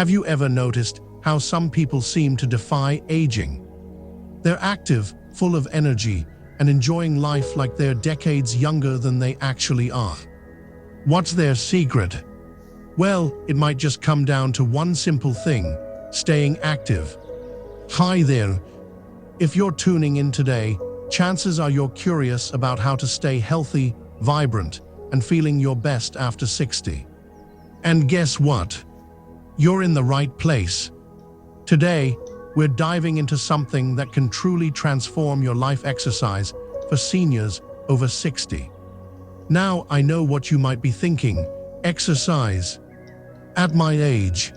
Have you ever noticed how some people seem to defy aging? They're active, full of energy, and enjoying life like they're decades younger than they actually are. What's their secret? Well, it might just come down to one simple thing: staying active. Hi there. If you're tuning in today, chances are you're curious about how to stay healthy, vibrant, and feeling your best after 60. And guess what? You're in the right place. Today, we're diving into something that can truly transform your life: exercise for seniors over 60. Now, I know what you might be thinking. Exercise? At my age?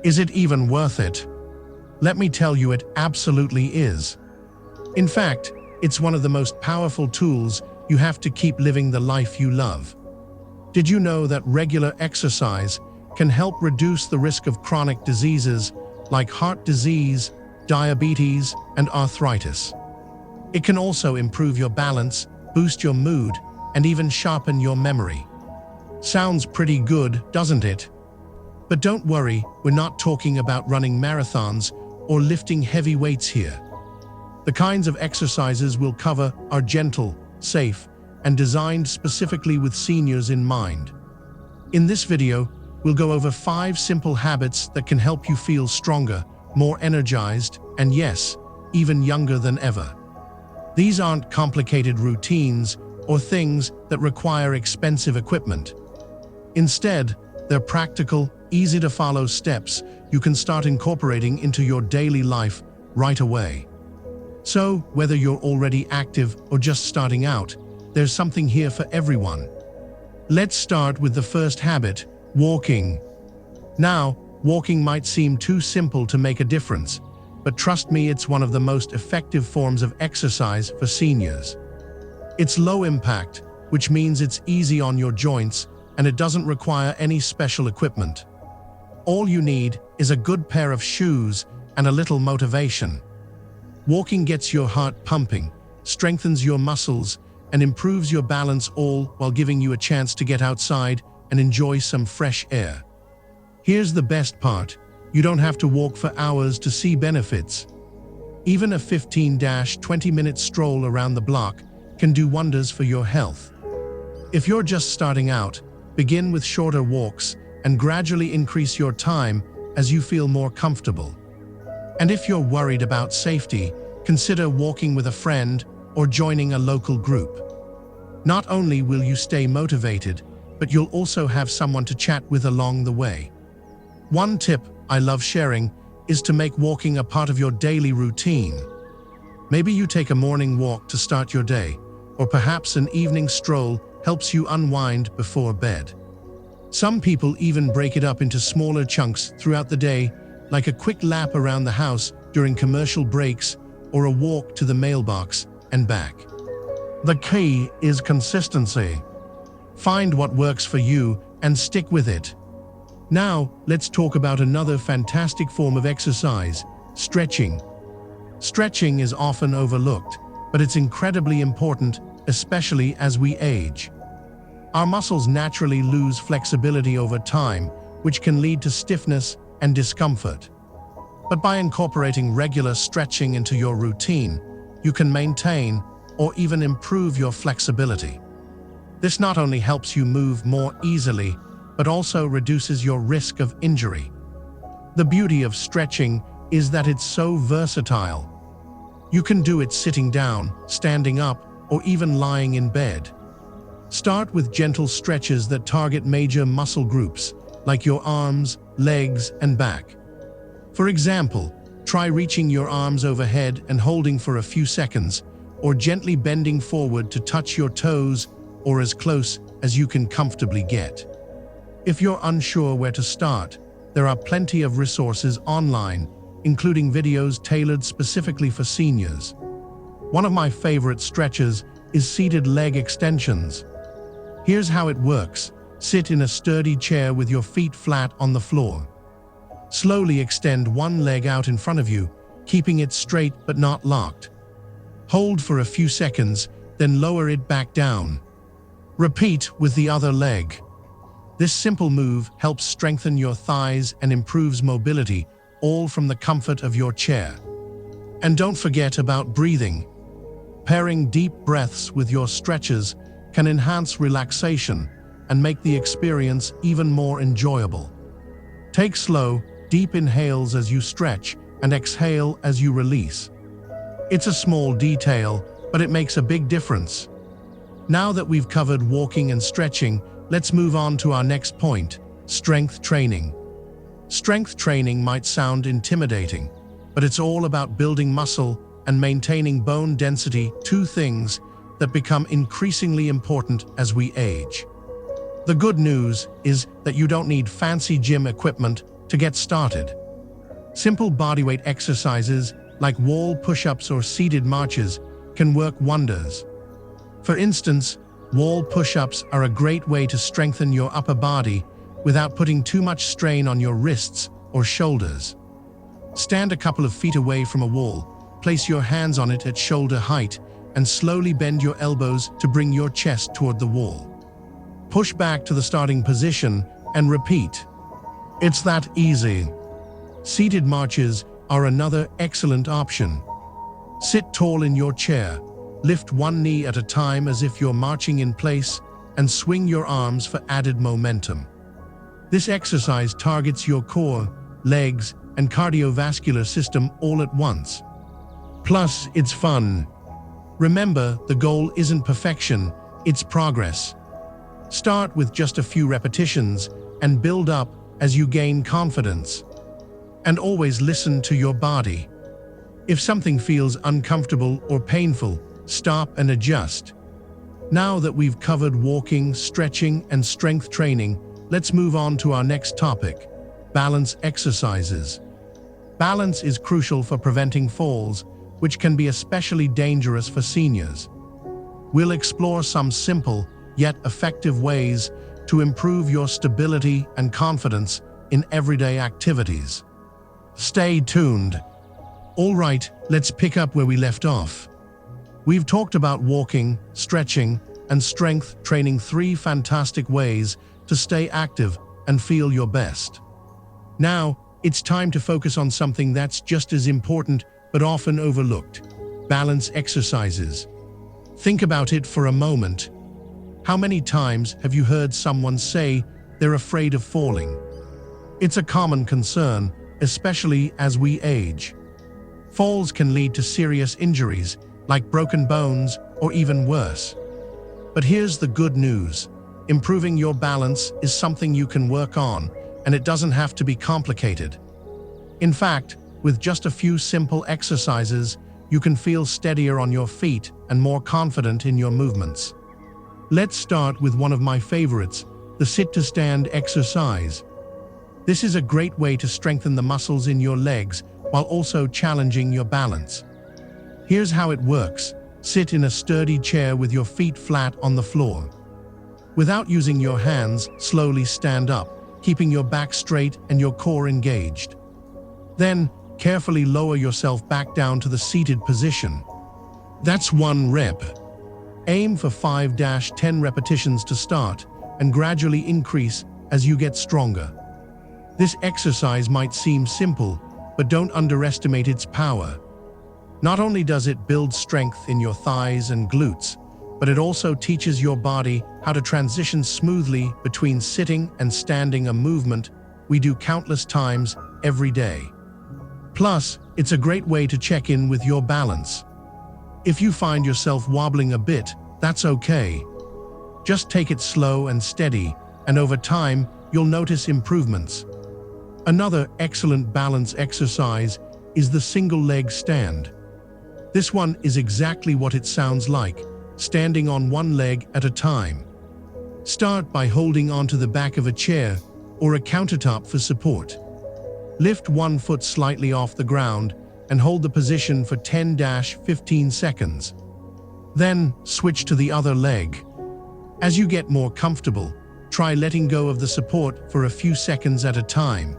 Is it even worth it? Let me tell you, it absolutely is. In fact, it's one of the most powerful tools you have to keep living the life you love. Did you know that regular exercise can help reduce the risk of chronic diseases like heart disease, diabetes, and arthritis? It can also improve your balance, boost your mood, and even sharpen your memory. Sounds pretty good, doesn't it? But don't worry, we're not talking about running marathons or lifting heavy weights here. The kinds of exercises we'll cover are gentle, safe, and designed specifically with seniors in mind. In this video, we'll go over 5 simple habits that can help you feel stronger, more energized, and yes, even younger than ever. These aren't complicated routines or things that require expensive equipment. Instead, they're practical, easy-to-follow steps you can start incorporating into your daily life right away. So, whether you're already active or just starting out, there's something here for everyone. Let's start with the first habit: walking. Now, walking might seem too simple to make a difference, but trust me, it's one of the most effective forms of exercise for seniors. It's low impact, which means it's easy on your joints, and it doesn't require any special equipment. All you need is a good pair of shoes and a little motivation. Walking gets your heart pumping, strengthens your muscles, and improves your balance, all while giving you a chance to get outside and enjoy some fresh air. Here's the best part: you don't have to walk for hours to see benefits. Even a 15-20-minute stroll around the block can do wonders for your health. If you're just starting out, begin with shorter walks and gradually increase your time as you feel more comfortable. And if you're worried about safety, consider walking with a friend or joining a local group. Not only will you stay motivated, but you'll also have someone to chat with along the way. One tip I love sharing is to make walking a part of your daily routine. Maybe you take a morning walk to start your day, or perhaps an evening stroll helps you unwind before bed. Some people even break it up into smaller chunks throughout the day, like a quick lap around the house during commercial breaks or a walk to the mailbox and back. The key is consistency. Find what works for you and stick with it. Now, let's talk about another fantastic form of exercise: stretching. Stretching is often overlooked, but it's incredibly important, especially as we age. Our muscles naturally lose flexibility over time, which can lead to stiffness and discomfort. But by incorporating regular stretching into your routine, you can maintain or even improve your flexibility. This not only helps you move more easily, but also reduces your risk of injury. The beauty of stretching is that it's so versatile. You can do it sitting down, standing up, or even lying in bed. Start with gentle stretches that target major muscle groups, like your arms, legs, and back. For example, try reaching your arms overhead and holding for a few seconds, or gently bending forward to touch your toes or as close as you can comfortably get. If you're unsure where to start, there are plenty of resources online, including videos tailored specifically for seniors. One of my favorite stretches is seated leg extensions. Here's how it works. Sit in a sturdy chair with your feet flat on the floor. Slowly extend one leg out in front of you, keeping it straight but not locked. Hold for a few seconds, then lower it back down. Repeat with the other leg. This simple move helps strengthen your thighs and improves mobility, all from the comfort of your chair. And don't forget about breathing. Pairing deep breaths with your stretches can enhance relaxation and make the experience even more enjoyable. Take slow, deep inhales as you stretch and exhale as you release. It's a small detail, but it makes a big difference. Now that we've covered walking and stretching, let's move on to our next point, strength training. Strength training might sound intimidating, but it's all about building muscle and maintaining bone density, two things that become increasingly important as we age. The good news is that you don't need fancy gym equipment to get started. Simple bodyweight exercises like wall push-ups or seated marches can work wonders. For instance, wall push-ups are a great way to strengthen your upper body without putting too much strain on your wrists or shoulders. Stand a couple of feet away from a wall, place your hands on it at shoulder height, and slowly bend your elbows to bring your chest toward the wall. Push back to the starting position and repeat. It's that easy. Seated marches are another excellent option. Sit tall in your chair, lift one knee at a time as if you're marching in place, and swing your arms for added momentum. This exercise targets your core, legs, and cardiovascular system all at once. Plus, it's fun. Remember, the goal isn't perfection, it's progress. Start with just a few repetitions and build up as you gain confidence. And always listen to your body. If something feels uncomfortable or painful, stop and adjust. Now that we've covered walking, stretching, and strength training, let's move on to our next topic, balance exercises. Balance is crucial for preventing falls, which can be especially dangerous for seniors. We'll explore some simple, yet effective ways to improve your stability and confidence in everyday activities. Stay tuned. All right, let's pick up where we left off. We've talked about walking, stretching, and strength training, three fantastic ways to stay active and feel your best. Now, it's time to focus on something that's just as important but often overlooked: balance exercises. Think about it for a moment. How many times have you heard someone say they're afraid of falling? It's a common concern, especially as we age. Falls can lead to serious injuries, like broken bones or even worse. But here's the good news. Improving your balance is something you can work on, and it doesn't have to be complicated. In fact, with just a few simple exercises, you can feel steadier on your feet and more confident in your movements. Let's start with one of my favorites, the sit-to-stand exercise. This is a great way to strengthen the muscles in your legs while also challenging your balance. Here's how it works. Sit in a sturdy chair with your feet flat on the floor. Without using your hands, slowly stand up, keeping your back straight and your core engaged. Then, carefully lower yourself back down to the seated position. That's one rep. Aim for 5-10 repetitions to start, and gradually increase as you get stronger. This exercise might seem simple, but don't underestimate its power. Not only does it build strength in your thighs and glutes, but it also teaches your body how to transition smoothly between sitting and standing, a movement we do countless times every day. Plus, it's a great way to check in with your balance. If you find yourself wobbling a bit, that's okay. Just take it slow and steady, and over time, you'll notice improvements. Another excellent balance exercise is the single leg stand. This one is exactly what it sounds like, standing on one leg at a time. Start by holding onto the back of a chair or a countertop for support. Lift one foot slightly off the ground and hold the position for 10-15 seconds. Then switch to the other leg. As you get more comfortable, try letting go of the support for a few seconds at a time.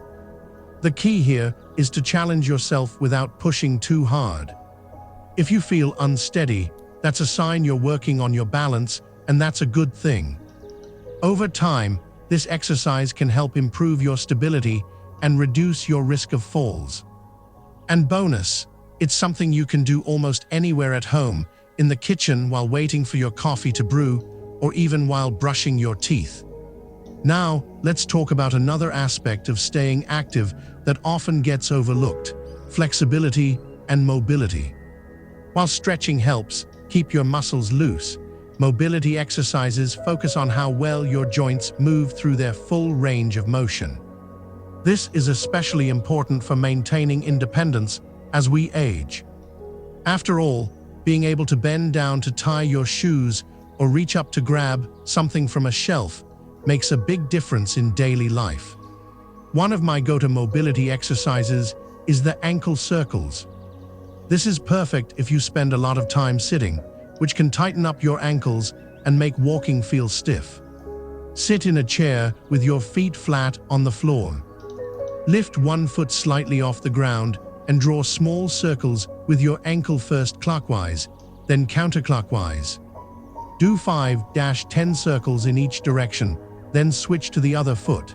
The key here is to challenge yourself without pushing too hard. If you feel unsteady, that's a sign you're working on your balance, and that's a good thing. Over time, This exercise can help improve your stability and reduce your risk of falls. And bonus, it's something you can do almost anywhere at home, in the kitchen while waiting for your coffee to brew, or even while brushing your teeth. Now, let's talk about another aspect of staying active that often gets overlooked: flexibility and mobility. While stretching helps keep your muscles loose, mobility exercises focus on how well your joints move through their full range of motion. This is especially important for maintaining independence as we age. After all, being able to bend down to tie your shoes or reach up to grab something from a shelf makes a big difference in daily life. One of my go-to mobility exercises is the ankle circles. This is perfect if you spend a lot of time sitting, which can tighten up your ankles and make walking feel stiff. Sit in a chair with your feet flat on the floor. Lift one foot slightly off the ground and draw small circles with your ankle, first clockwise, then counterclockwise. Do 5-10 circles in each direction, then switch to the other foot.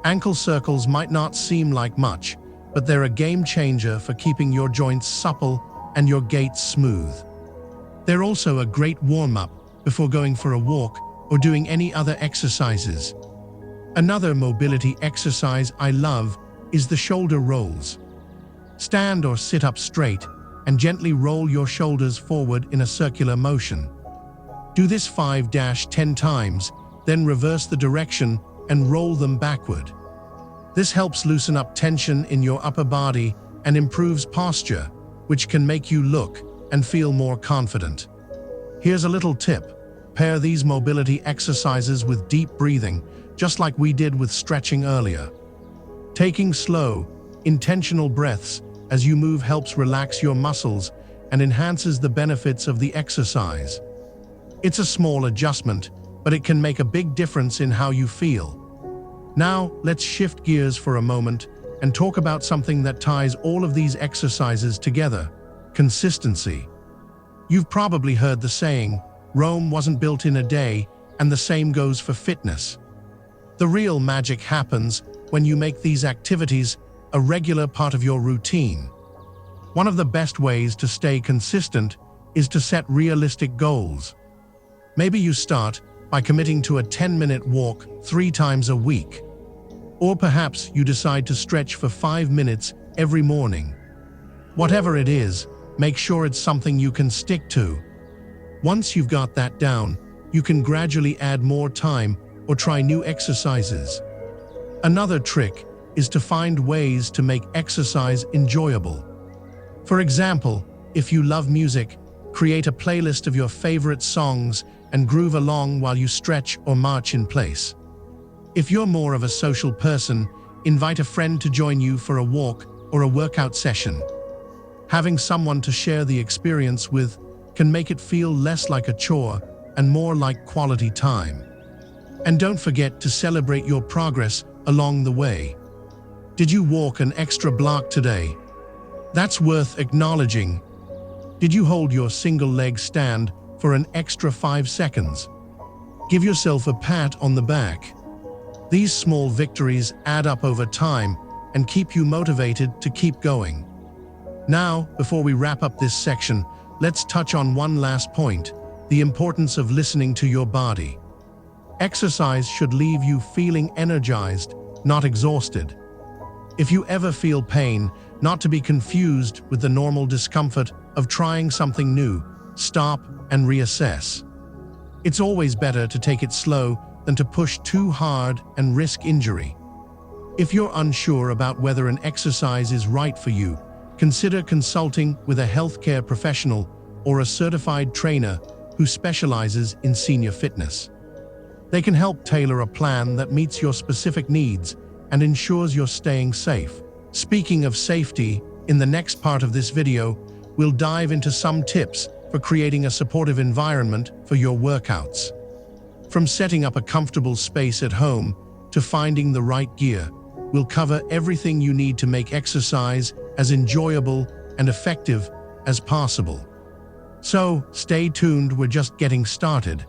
Ankle circles might not seem like much, but they're a game changer for keeping your joints supple and your gait smooth. They're also a great warm-up before going for a walk or doing any other exercises. Another mobility exercise I love is the shoulder rolls. Stand or sit up straight and gently roll your shoulders forward in a circular motion. Do this 5-10 times, then reverse the direction and roll them backward. This helps loosen up tension in your upper body and improves posture, which can make you look and feel more confident. Here's a little tip: pair these mobility exercises with deep breathing, just like we did with stretching earlier. Taking slow, intentional breaths as you move helps relax your muscles and enhances the benefits of the exercise. It's a small adjustment, but it can make a big difference in how you feel. Now, let's shift gears for a moment and talk about something that ties all of these exercises together: consistency. You've probably heard the saying, Rome wasn't built in a day, and the same goes for fitness. The real magic happens when you make these activities a regular part of your routine. One of the best ways to stay consistent is to set realistic goals. Maybe you start by committing to a 10-minute walk 3 times a week. Or perhaps you decide to stretch for 5 minutes every morning. Whatever it is, make sure it's something you can stick to. Once you've got that down, you can gradually add more time or try new exercises. Another trick is to find ways to make exercise enjoyable. For example, if you love music, create a playlist of your favorite songs and groove along while you stretch or march in place. If you're more of a social person, invite a friend to join you for a walk or a workout session. Having someone to share the experience with can make it feel less like a chore and more like quality time. And don't forget to celebrate your progress along the way. Did you walk an extra block today? That's worth acknowledging. Did you hold your single leg stand for an extra 5 seconds? Give yourself a pat on the back. These small victories add up over time and keep you motivated to keep going. Now, before we wrap up this section, let's touch on one last point: the importance of listening to your body. Exercise should leave you feeling energized, not exhausted. If you ever feel pain, not to be confused with the normal discomfort of trying something new, stop and reassess. It's always better to take it slow than to push too hard and risk injury. If you're unsure about whether an exercise is right for you, consider consulting with a healthcare professional or a certified trainer who specializes in senior fitness. They can help tailor a plan that meets your specific needs and ensures you're staying safe. Speaking of safety, in the next part of this video, we'll dive into some tips for creating a supportive environment for your workouts. From setting up a comfortable space at home to finding the right gear, we'll cover everything you need to make exercise as enjoyable and effective as possible. So, stay tuned, we're just getting started.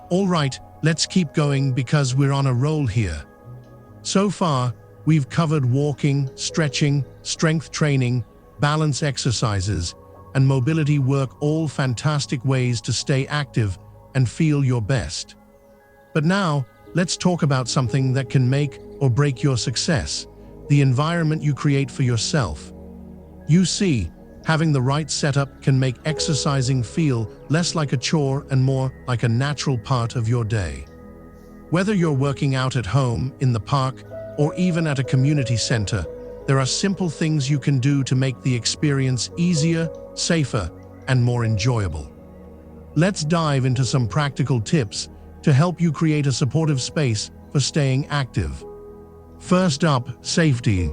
All right, let's keep going because we're on a roll here. So far, we've covered walking, stretching, strength training, balance exercises, and mobility work, all fantastic ways to stay active and feel your best. But now, let's talk about something that can make or break your success: the environment you create for yourself. You see, having the right setup can make exercising feel less like a chore and more like a natural part of your day. Whether you're working out at home, in the park, or even at a community center, there are simple things you can do to make the experience easier, safer, and more enjoyable. Let's dive into some practical tips to help you create a supportive space for staying active. First up, safety.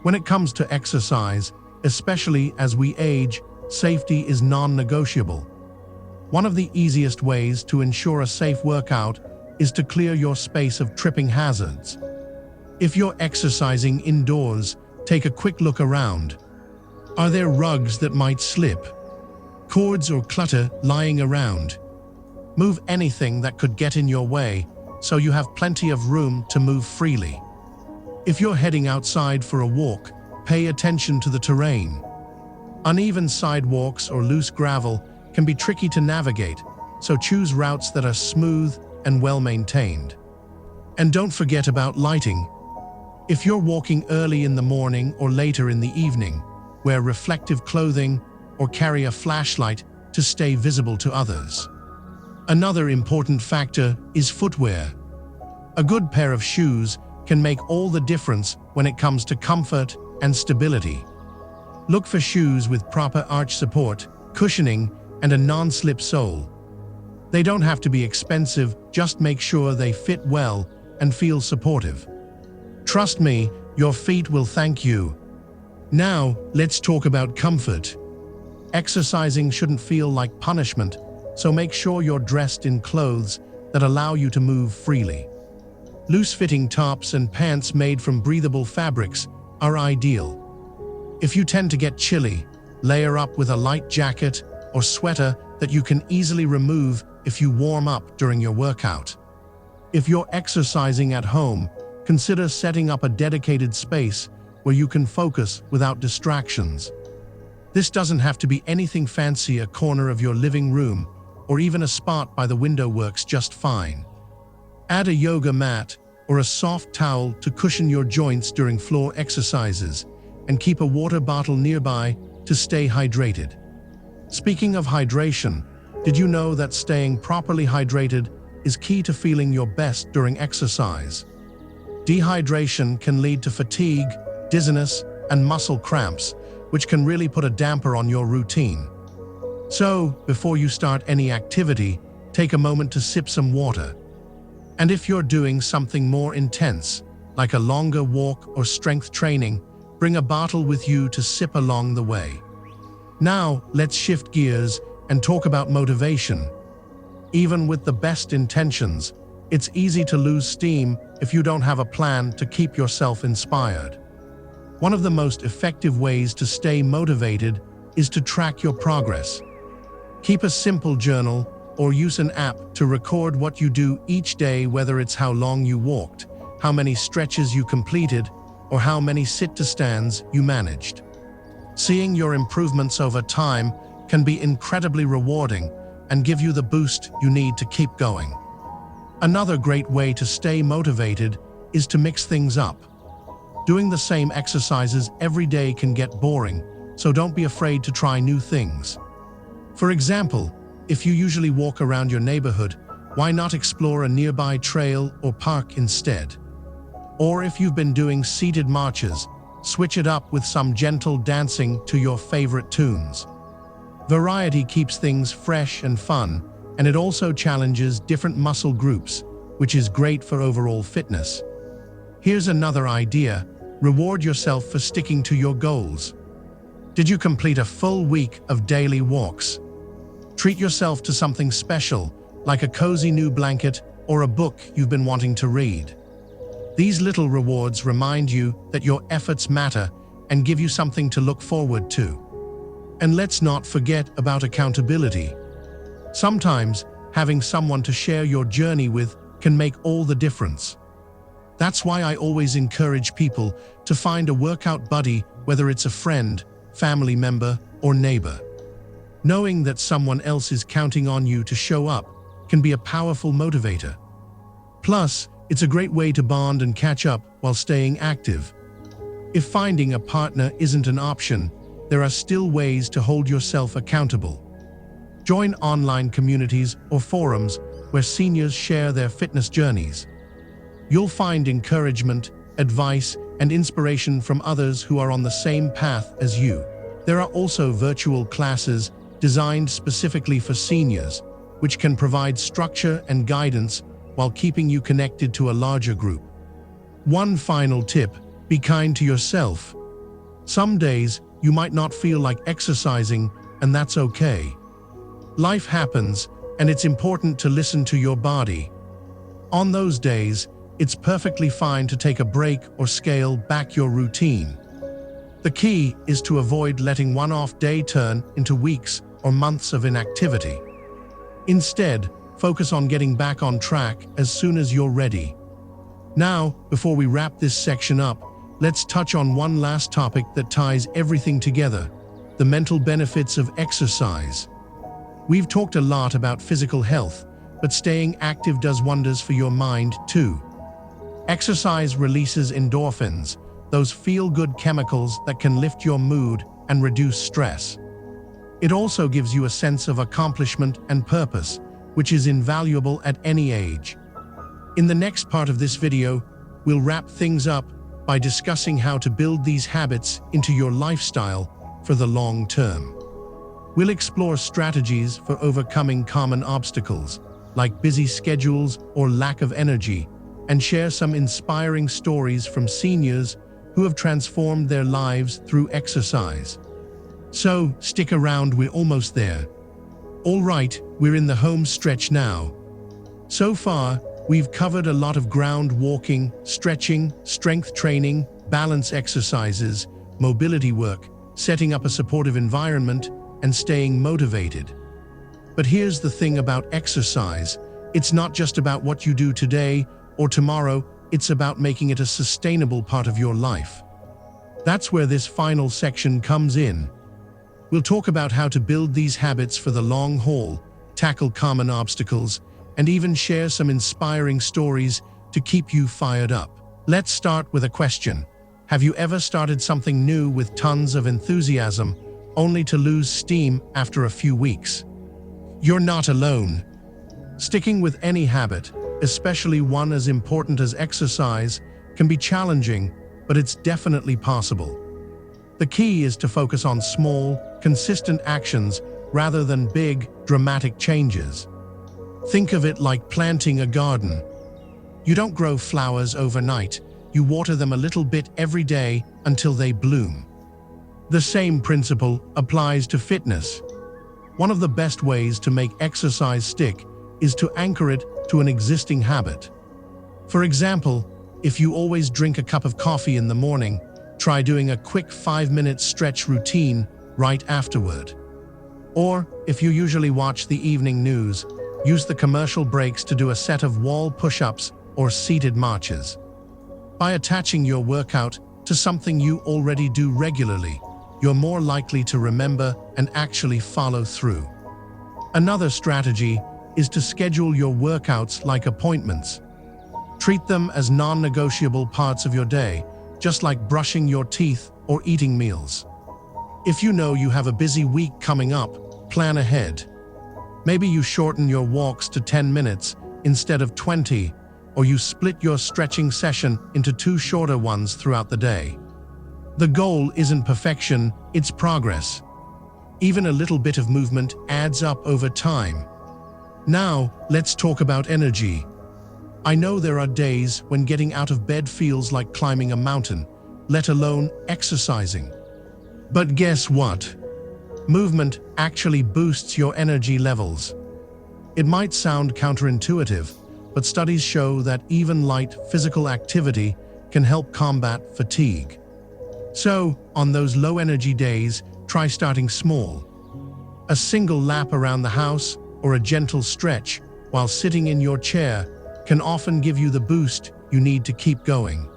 When it comes to exercise, especially as we age, safety is non-negotiable. One of the easiest ways to ensure a safe workout is to clear your space of tripping hazards. If you're exercising indoors, take a quick look around. Are there rugs that might slip? Cords or clutter lying around? Move anything that could get in your way so you have plenty of room to move freely. If you're heading outside for a walk, pay attention to the terrain. Uneven sidewalks or loose gravel can be tricky to navigate, so choose routes that are smooth and well-maintained. And don't forget about lighting. If you're walking early in the morning or later in the evening, wear reflective clothing or carry a flashlight to stay visible to others. Another important factor is footwear. A good pair of shoes can make all the difference when it comes to comfort and stability. Look for shoes with proper arch support, cushioning, and a non-slip sole. They don't have to be expensive, just make sure they fit well and feel supportive. Trust me, your feet will thank you. Now, let's talk about comfort. Exercising shouldn't feel like punishment, so make sure you're dressed in clothes that allow you to move freely. Loose-fitting tops and pants made from breathable fabrics are ideal. If you tend to get chilly, layer up with a light jacket or sweater that you can easily remove if you warm up during your workout. If you're exercising at home, consider setting up a dedicated space where you can focus without distractions. This doesn't have to be anything fancy. A corner of your living room or even a spot by the window works just fine. Add a yoga mat or a soft towel to cushion your joints during floor exercises, and keep a water bottle nearby to stay hydrated. Speaking of hydration, did you know that staying properly hydrated is key to feeling your best during exercise? Dehydration can lead to fatigue, dizziness, and muscle cramps, which can really put a damper on your routine. So, before you start any activity, take a moment to sip some water. And if you're doing something more intense, like a longer walk or strength training, bring a bottle with you to sip along the way. Now, let's shift gears and talk about motivation. Even with the best intentions, it's easy to lose steam if you don't have a plan to keep yourself inspired. One of the most effective ways to stay motivated is to track your progress. Keep a simple journal or use an app to record what you do each day, whether it's how long you walked, how many stretches you completed, or how many sit-to-stands you managed. Seeing your improvements over time can be incredibly rewarding and give you the boost you need to keep going. Another great way to stay motivated is to mix things up. Doing the same exercises every day can get boring, so don't be afraid to try new things. For example, if you usually walk around your neighborhood, why not explore a nearby trail or park instead? Or if you've been doing seated marches, switch it up with some gentle dancing to your favorite tunes. Variety keeps things fresh and fun, and it also challenges different muscle groups, which is great for overall fitness. Here's another idea: reward yourself for sticking to your goals. Did you complete a full week of daily walks? Treat yourself to something special, like a cozy new blanket or a book you've been wanting to read. These little rewards remind you that your efforts matter and give you something to look forward to. And let's not forget about accountability. Sometimes, having someone to share your journey with can make all the difference. That's why I always encourage people to find a workout buddy, whether it's a friend, family member, or neighbor. Knowing that someone else is counting on you to show up can be a powerful motivator. Plus, it's a great way to bond and catch up while staying active. If finding a partner isn't an option, there are still ways to hold yourself accountable. Join online communities or forums where seniors share their fitness journeys. You'll find encouragement, advice, and inspiration from others who are on the same path as you. There are also virtual classes designed specifically for seniors, which can provide structure and guidance while keeping you connected to a larger group. One final tip: be kind to yourself. Some days you might not feel like exercising, and that's okay. Life happens, and it's important to listen to your body. On those days, it's perfectly fine to take a break or scale back your routine. The key is to avoid letting one off day turn into weeks or months of inactivity. Instead, focus on getting back on track as soon as you're ready. Now, before we wrap this section up, let's touch on one last topic that ties everything together: the mental benefits of exercise. We've talked a lot about physical health, but staying active does wonders for your mind too. Exercise releases endorphins, those feel-good chemicals that can lift your mood and reduce stress. It also gives you a sense of accomplishment and purpose, which is invaluable at any age. In the next part of this video, we'll wrap things up by discussing how to build these habits into your lifestyle for the long term. We'll explore strategies for overcoming common obstacles, like busy schedules or lack of energy, and share some inspiring stories from seniors who have transformed their lives through exercise. So, stick around, we're almost there. All right, we're in the home stretch now. So far, we've covered a lot of ground: walking, stretching, strength training, balance exercises, mobility work, setting up a supportive environment, and staying motivated. But here's the thing about exercise: it's not just about what you do today or tomorrow, it's about making it a sustainable part of your life. That's where this final section comes in. We'll talk about how to build these habits for the long haul, tackle common obstacles, and even share some inspiring stories to keep you fired up. Let's start with a question. Have you ever started something new with tons of enthusiasm, only to lose steam after a few weeks? You're not alone. Sticking with any habit, especially one as important as exercise, can be challenging, but it's definitely possible. The key is to focus on small, consistent actions rather than big, dramatic changes. Think of it like planting a garden. You don't grow flowers overnight, you water them a little bit every day until they bloom. The same principle applies to fitness. One of the best ways to make exercise stick is to anchor it to an existing habit. For example, if you always drink a cup of coffee in the morning, try doing a quick 5-minute stretch routine right afterward. Or, if you usually watch the evening news, use the commercial breaks to do a set of wall push-ups or seated marches. By attaching your workout to something you already do regularly, you're more likely to remember and actually follow through. Another strategy is to schedule your workouts like appointments. Treat them as non-negotiable parts of your day, just like brushing your teeth or eating meals. If you know you have a busy week coming up, plan ahead. Maybe you shorten your walks to 10 minutes instead of 20, or you split your stretching session into 2 shorter ones throughout the day. The goal isn't perfection, it's progress. Even a little bit of movement adds up over time. Now, let's talk about energy. I know there are days when getting out of bed feels like climbing a mountain, let alone exercising. But guess what? Movement actually boosts your energy levels. It might sound counterintuitive, but studies show that even light physical activity can help combat fatigue. So, on those low-energy days, try starting small. A single lap around the house, or a gentle stretch while sitting in your chair can often give you the boost you need to keep going.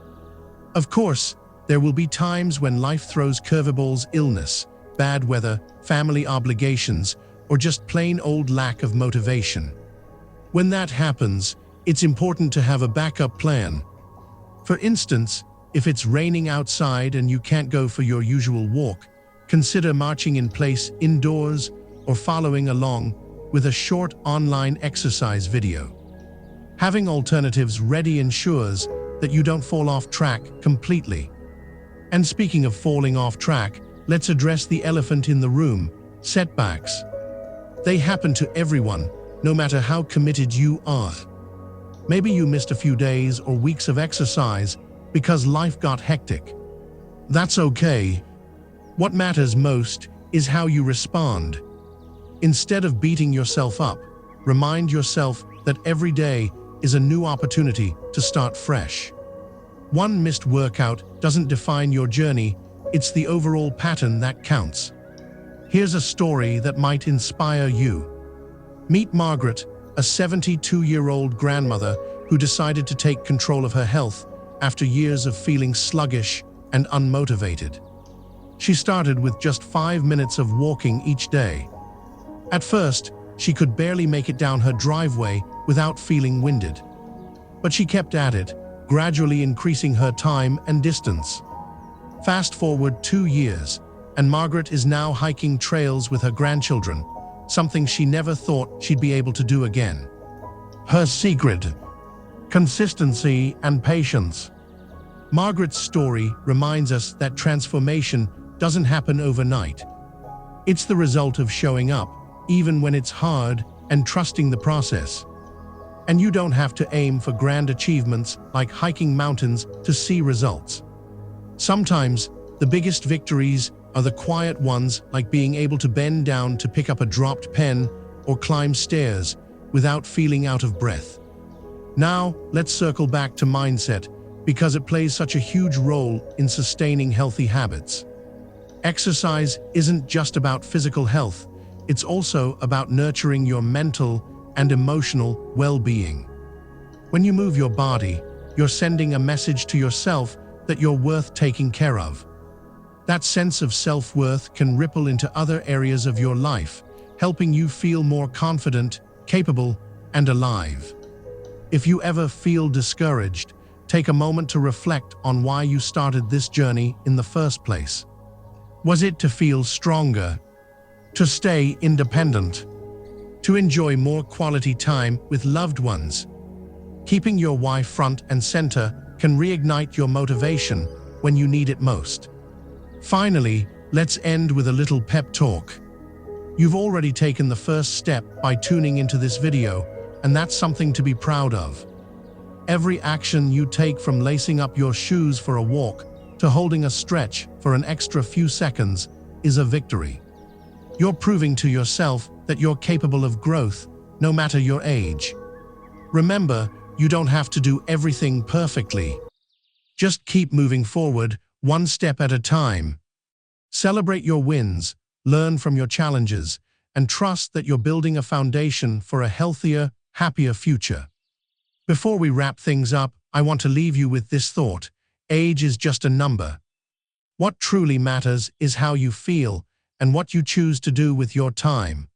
Of course, there will be times when life throws curveballs: illness, bad weather, family obligations, or just plain old lack of motivation. When that happens, it's important to have a backup plan. For instance, if it's raining outside and you can't go for your usual walk, consider marching in place indoors or following along with a short online exercise video. Having alternatives ready ensures that you don't fall off track completely. And speaking of falling off track, let's address the elephant in the room: setbacks. They happen to everyone, no matter how committed you are. Maybe you missed a few days or weeks of exercise because life got hectic. That's okay. What matters most is how you respond. Instead of beating yourself up, remind yourself that every day is a new opportunity to start fresh. One missed workout doesn't define your journey, it's the overall pattern that counts. Here's a story that might inspire you. Meet Margaret, a 72-year-old grandmother who decided to take control of her health after years of feeling sluggish and unmotivated. She started with just 5 minutes of walking each day. At first, she could barely make it down her driveway without feeling winded. But she kept at it, gradually increasing her time and distance. Fast forward 2 years, and Margaret is now hiking trails with her grandchildren, something she never thought she'd be able to do again. Her secret: consistency and patience. Margaret's story reminds us that transformation doesn't happen overnight. It's the result of showing up, even when it's hard, and trusting the process. And you don't have to aim for grand achievements like hiking mountains to see results. Sometimes, the biggest victories are the quiet ones, like being able to bend down to pick up a dropped pen or climb stairs without feeling out of breath. Now, let's circle back to mindset, because it plays such a huge role in sustaining healthy habits. Exercise isn't just about physical health, it's also about nurturing your mental and emotional well-being. When you move your body, you're sending a message to yourself that you're worth taking care of. That sense of self-worth can ripple into other areas of your life, helping you feel more confident, capable, and alive. If you ever feel discouraged, take a moment to reflect on why you started this journey in the first place. Was it to feel stronger? To stay independent? To enjoy more quality time with loved ones? Keeping your why front and center can reignite your motivation when you need it most. Finally, let's end with a little pep talk. You've already taken the first step by tuning into this video, and that's something to be proud of. Every action you take, from lacing up your shoes for a walk to holding a stretch for an extra few seconds, is a victory. You're proving to yourself that you're capable of growth, no matter your age. Remember, you don't have to do everything perfectly. Just keep moving forward, one step at a time. Celebrate your wins, learn from your challenges, and trust that you're building a foundation for a healthier, happier future. Before we wrap things up, I want to leave you with this thought: age is just a number. What truly matters is how you feel and what you choose to do with your time.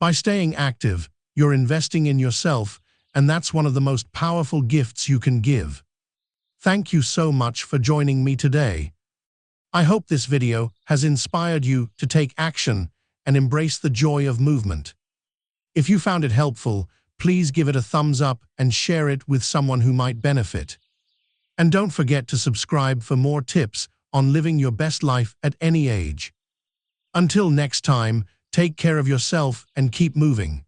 By staying active, you're investing in yourself, and that's one of the most powerful gifts you can give. Thank you so much for joining me today. I hope this video has inspired you to take action and embrace the joy of movement. If you found it helpful, please give it a thumbs up and share it with someone who might benefit. And don't forget to subscribe for more tips on living your best life at any age. Until next time, take care of yourself and keep moving.